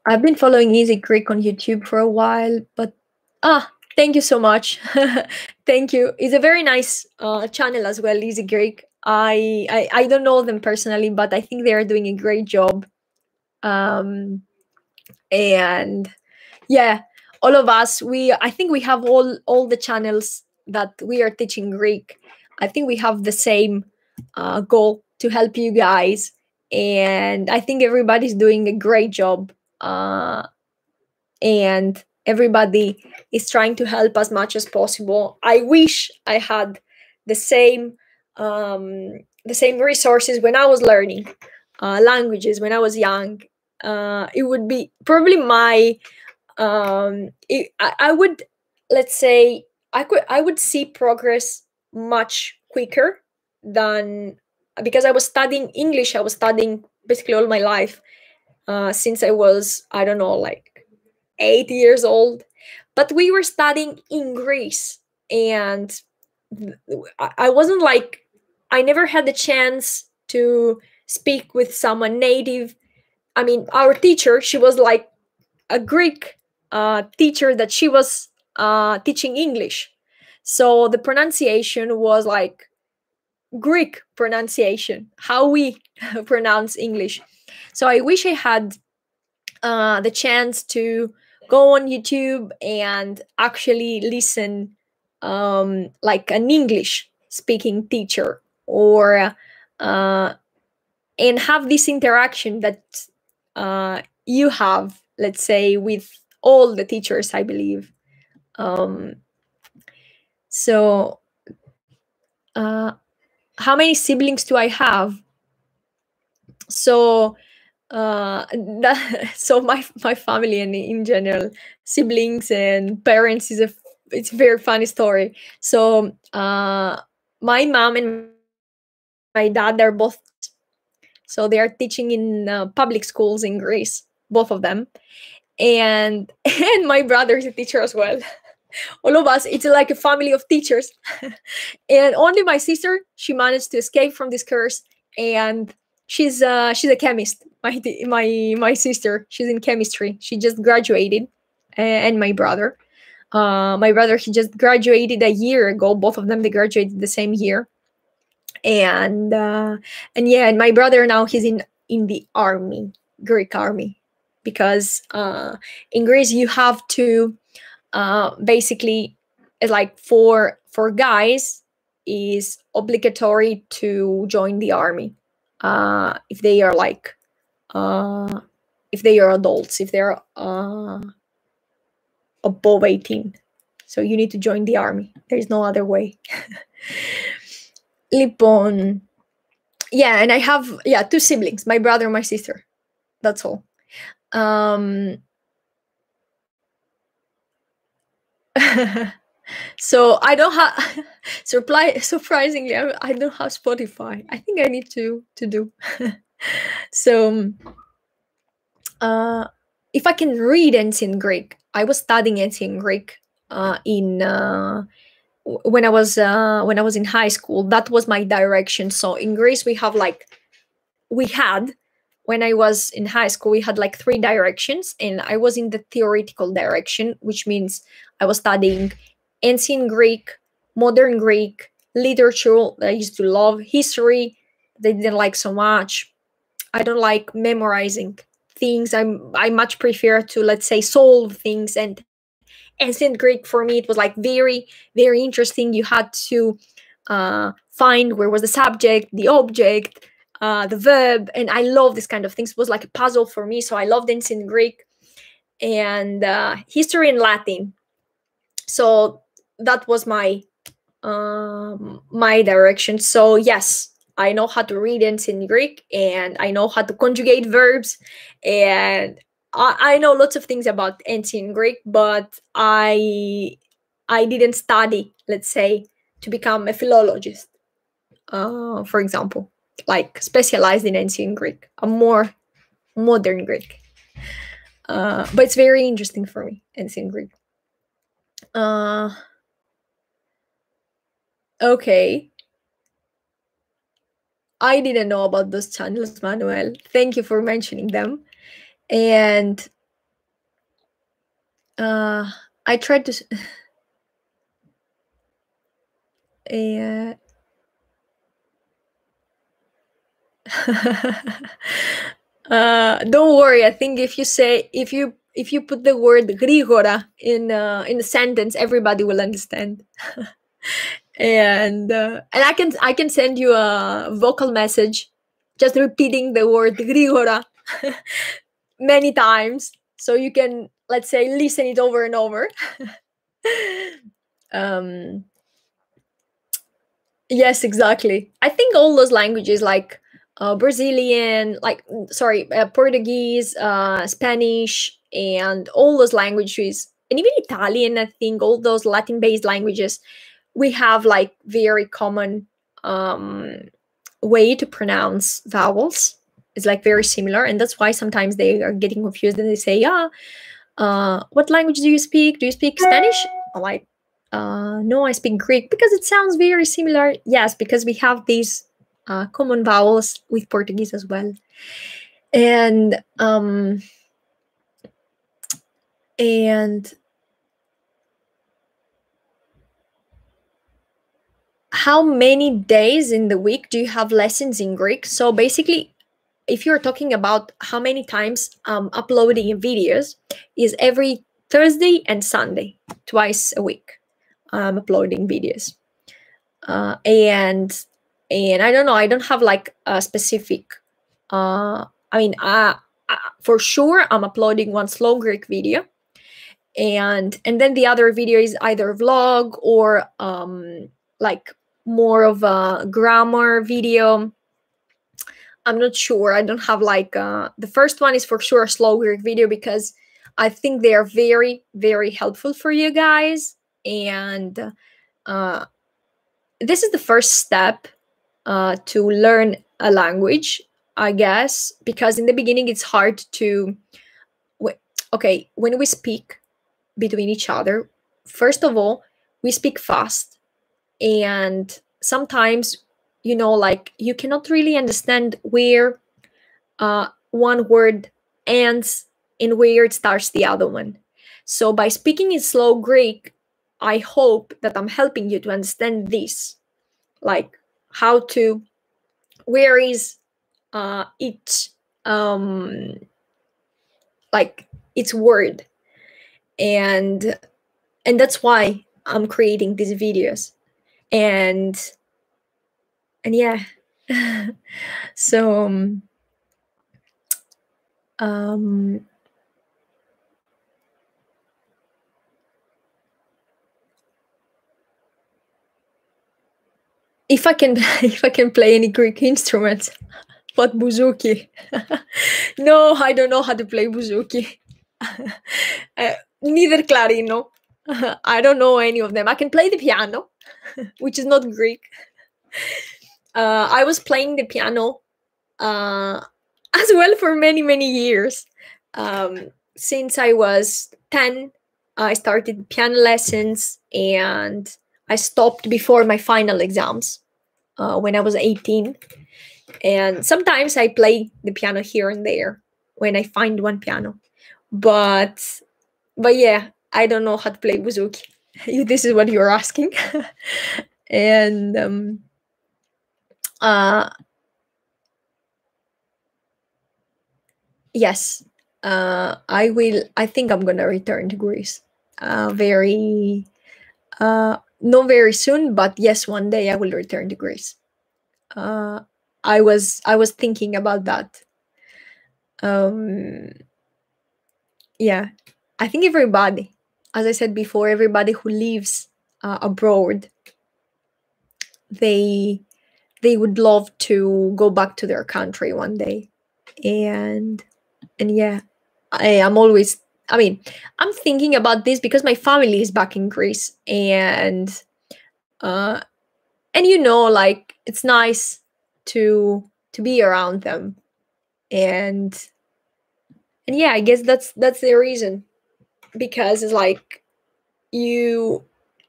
I've been following Easy Greek on YouTube for a while, but thank you so much. Thank you. It's a very nice channel as well, Easy Greek. I don't know them personally, but I think they are doing a great job. Um, and yeah, all of us, I think we have all the channels that we are teaching Greek. I think we have the same goal to help you guys, and I think everybody's doing a great job. And everybody is trying to help as much as possible. I wish I had the same the same resources when I was learning languages when I was young. It would be probably my I would, let's say, I would see progress much quicker than, because I was studying English. I was studying basically all my life, since I was, I don't know, like 8 years old. But we were studying in Greece, and I wasn't like, I never had the chance to speak with someone native. I mean, our teacher, she was like a Greek teacher that she was teaching English. So the pronunciation was like Greek pronunciation, how we pronounce English. So I wish I had the chance to go on YouTube and actually listen, like an English speaking teacher, or and have this interaction that you have, let's say, with all the teachers, I believe. Um, so, uh, how many siblings do I have? So, so my family, and in general, siblings and parents, it's a very funny story. So, my mom and my dad, they're both, so they are teaching in public schools in Greece, both of them. And and my brother is a teacher as well. All of us, it's like a family of teachers. And only my sister, she managed to escape from this curse, and she's a chemist. My sister, she's in chemistry. She just graduated. And my brother, he just graduated a year ago. Both of them, they graduated the same year. And yeah, and my brother now, he's in the army, Greek army, because in Greece you have to, basically, it's like for guys, is obligatory to join the army, if they are like, uh, if they are adults, if they're above 18. So you need to join the army. There is no other way. Lipon. Yeah, and I have, yeah, two siblings, my brother and my sister. That's all. Um so I don't have surprisingly, I don't have Spotify. I think I need to do. So, uh if I can read ancient Greek, I was studying ancient Greek in when I was in high school. That was my direction. So in Greece we have like, we had when I was in high school, we had like 3 directions, and I was in the theoretical direction, which means I was studying ancient Greek, modern Greek, literature. I used to love history. They didn't like so much. I don't like memorizing things. I much prefer to, let's say, solve things. And ancient Greek, for me, it was like very, very interesting. You had to find where was the subject, the object, the verb, and I love this kind of things. It was like a puzzle for me. So I loved ancient Greek and history and Latin. So that was my direction. So yes, I know how to read ancient Greek, and I know how to conjugate verbs, and I know lots of things about ancient Greek, but I didn't study, let's say, to become a philologist, for example, like specialized in ancient Greek. I'm more modern Greek, but it's very interesting for me, ancient Greek. Okay. I didn't know about those channels, Manuel. Thank you for mentioning them. And I tried to. Don't worry. I think if you put the word Grigora in a sentence, everybody will understand. And I can send you a vocal message, just repeating the word Grigora many times, so you can, let's say, listen it over and over. Yes, exactly. I think all those languages, like Brazilian, like Portuguese, Spanish, and all those languages, and even Italian, I think all those Latin-based languages, we have like very common way to pronounce vowels. It's like very similar, and that's why sometimes they are getting confused and they say, "Yeah, what language do you speak? Do you speak Spanish?" I'm like, no, I speak Greek, because it sounds very similar. Yes, because we have these common vowels with Portuguese as well. And how many days in the week do you have lessons in Greek? So basically, if you're talking about how many times uploading videos, is every Thursday and Sunday, twice a week. I'm uploading videos, and I don't know. I don't have like a specific. I mean, for sure, I'm uploading one slow Greek video, and then the other video is either vlog or like more of a grammar video. I'm not sure. I don't have like the first one is for sure a slow Greek video, because I think they are very, very helpful for you guys. And this is the first step to learn a language, I guess, because in the beginning it's hard to. Okay, when we speak between each other, first of all, we speak fast, and sometimes, like, you cannot really understand where one word ends and where it starts the other one. So by speaking in slow Greek, I hope that I'm helping you to understand this, like how to, where is each like its word, and that's why I'm creating these videos. And yeah. So if I can if I can play any Greek instruments, but bouzouki. No, I don't know how to play bouzouki. Neither clarino. I don't know any of them. I can play the piano, which is not Greek. I was playing the piano as well for many, many years. Since I was 10, I started piano lessons, and I stopped before my final exams when I was 18. And sometimes I play the piano here and there when I find one piano. But yeah, I don't know how to play bouzouki. This is what you're asking. And uh yes, I think I'm gonna return to Greece. Very not very soon, but yes, one day I will return to Greece. Uh, I was thinking about that. Um, yeah, I think everybody, as I said before, everybody who lives abroad, they they would love to go back to their country one day, and yeah, I'm always. I mean, I'm thinking about this because my family is back in Greece, uh, and like it's nice to be around them, and yeah, I guess that's the reason, because it's like you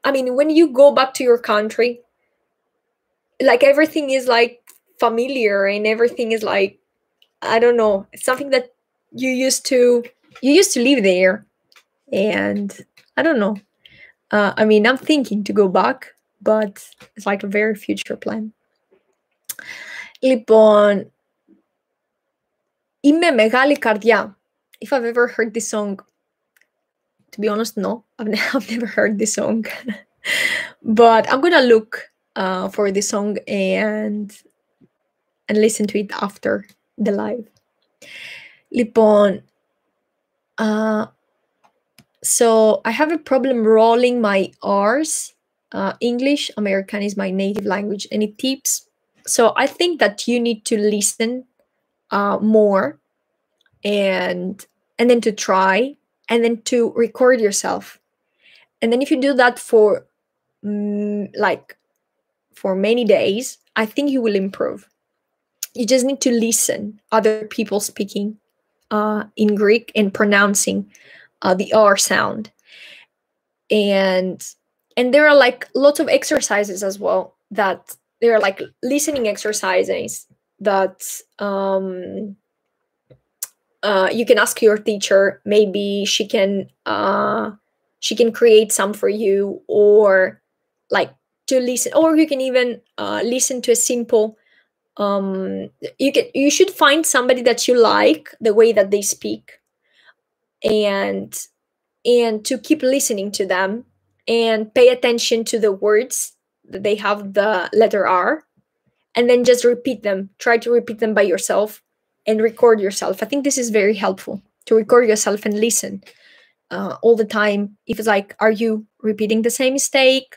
I mean, when you go back to your country, like everything is like familiar, and everything is like, I don't know, it's something that you used to live there. And I don't know, I mean, I'm thinking to go back, but it's like a very future plan. Λοιπόν, είμαι μεγάλη καρδιά. If I've ever heard this song, to be honest, no, I've never heard this song. But I'm gonna look for this song and listen to it after the live. Λοιπόν, so I have a problem rolling my R's. English, American is my native language, and it tips. So I think that you need to listen more, and then to try, and then to record yourself. And then if you do that for like for many days, I think you will improve. You just need to listen other people speaking in Greek and pronouncing the R sound. And there are like lots of exercises as well, that there are like listening exercises that you can ask your teacher. Maybe she can create some for you, or like to listen, or you can even listen to a simple you should find somebody that you like the way that they speak, and to keep listening to them, and pay attention to the words that they have the letter R, and then just repeat them. Try to repeat them by yourself and record yourself. I think this is very helpful, to record yourself and listen all the time. If it's like, are you repeating the same mistake?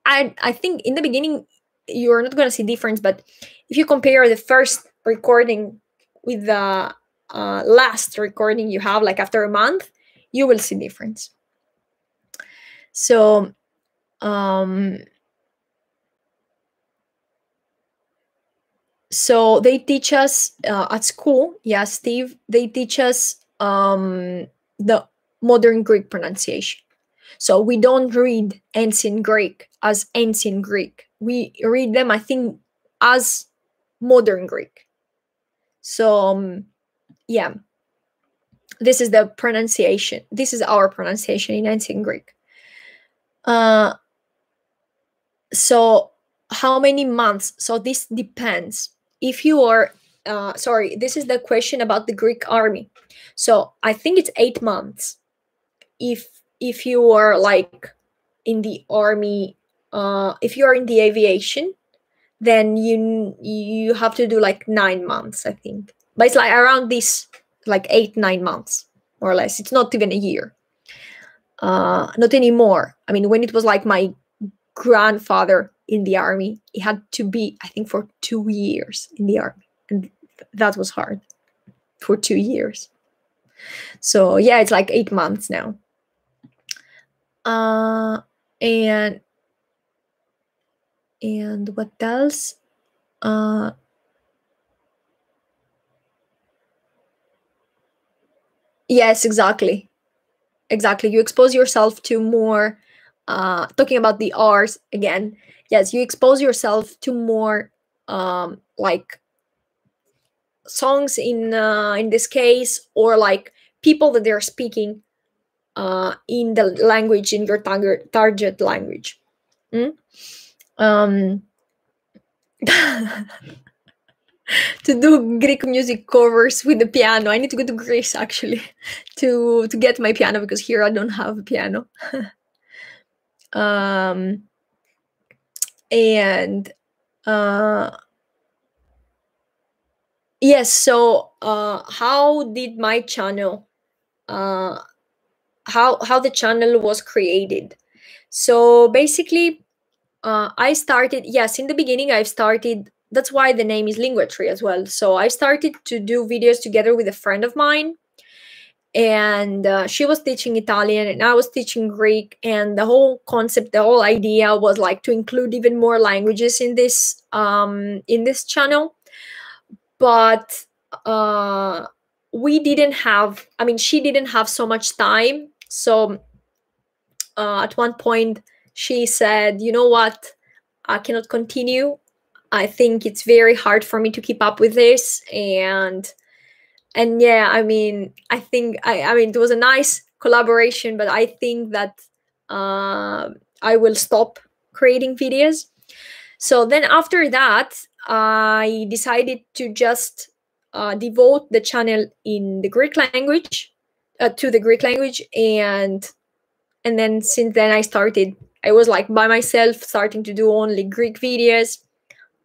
I think in the beginning you're not going to see difference, but if you compare the first recording with the last recording you have, like after a month, you will see difference. So so they teach us at school, yeah, Steve, they teach us the modern Greek pronunciation. So we don't read ancient Greek as ancient Greek. We read them, I think, as modern Greek. So yeah, this is the pronunciation. This is our pronunciation in ancient Greek. So how many months? So this depends. If you are sorry, this is the question about the Greek army. So I think it's 8 months. If you are like in the army, if you are in the aviation, then you have to do like 9 months, I think. But it's like around this, like 8-9 months, more or less. It's not even a year. Not anymore. I mean, when it was like my grandfather in the army, he had to be, I think, for 2 years in the army, and that was hard, for 2 years. So yeah, it's like 8 months now. And what else? Yes, exactly. You expose yourself to more, talking about the R's again. Yes, you expose yourself to more like songs in this case, or like people that they're speaking in the language, in your target language. Mm? Um, to do Greek music covers with the piano. I need to go to Greece actually to get my piano, because here I don't have a piano. um, and yes, so how did my channel how the channel was created? So basically, I started, yes, in the beginning I've started, that's why the name is Linguatry as well. So I started to do videos together with a friend of mine, and she was teaching Italian and I was teaching Greek, and the whole concept, the whole idea was like to include even more languages in this channel. But we didn't have, I mean, she didn't have so much time. So at one point she said, you know what, I cannot continue. I think it's very hard for me to keep up with this. And yeah, I mean, I think I mean, it was a nice collaboration, but I think that I will stop creating videos. So then after that, I decided to just devote the channel in the Greek language, to the Greek language, and then since then I was like by myself, starting to do only Greek videos.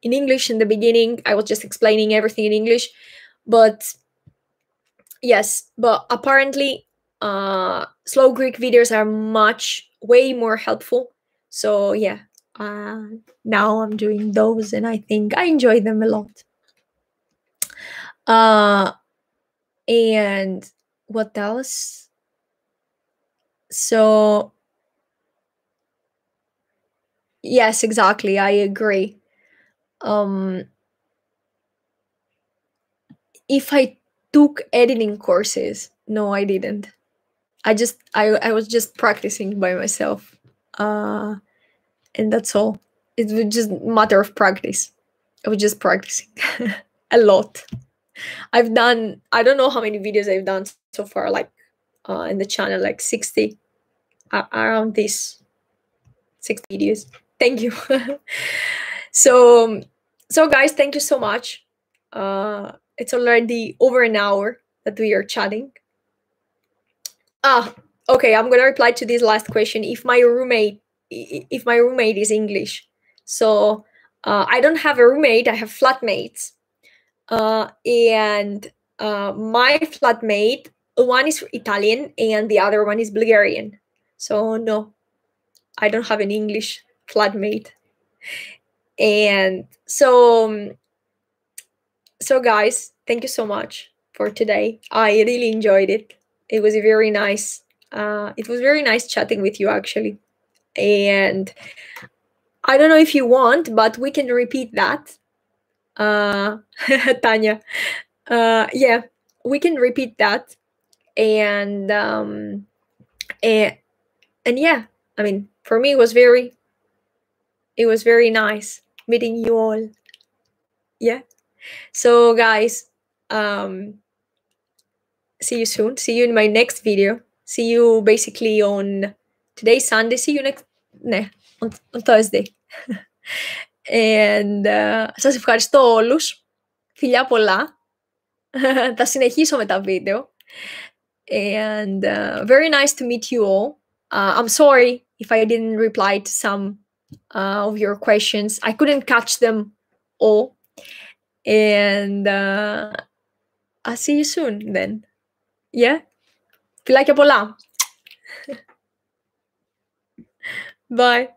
In English in the beginning, I was just explaining everything in English, but yes, but apparently slow Greek videos are way more helpful. So yeah, uh, now I'm doing those and I think I enjoy them a lot. uh and what else? So yes, exactly, I agree. um if I took editing courses, no, I didn't. I was just practicing by myself, uh and that's all. It was just matter of practice. I was just practicing a lot. I've done, I don't know how many videos I've done so far, like in the channel, like 60, around this 60 videos. Thank you. so so guys, thank you so much. It's already over an hour that we are chatting. Ah, okay, I'm gonna reply to this last question. If my roommate is English. So I don't have a roommate, I have flatmates. And my flatmate, one is Italian and the other one is Bulgarian. So no, I don't have an English flatmate. And so guys, thank you so much for today. I really enjoyed it. It was a very nice it was very nice chatting with you actually. And I don't know if you want, but we can repeat that. Tanya. Yeah, we can repeat that. And and, and yeah, I mean, for me it was very nice meeting you all. Yeah. So guys, um see you soon. See you in my next video. See you basically on today's Sunday. See you next on Thursday. And σας ευχαριστώ όλους. Φιλιά πολλά. Θα συνεχίσω με τα βίντεο. And very nice to meet you all. I'm sorry if I didn't reply to some of your questions. I couldn't catch them all. And I'll see you soon then. Yeah? Φιλάκια πολλά. Bye.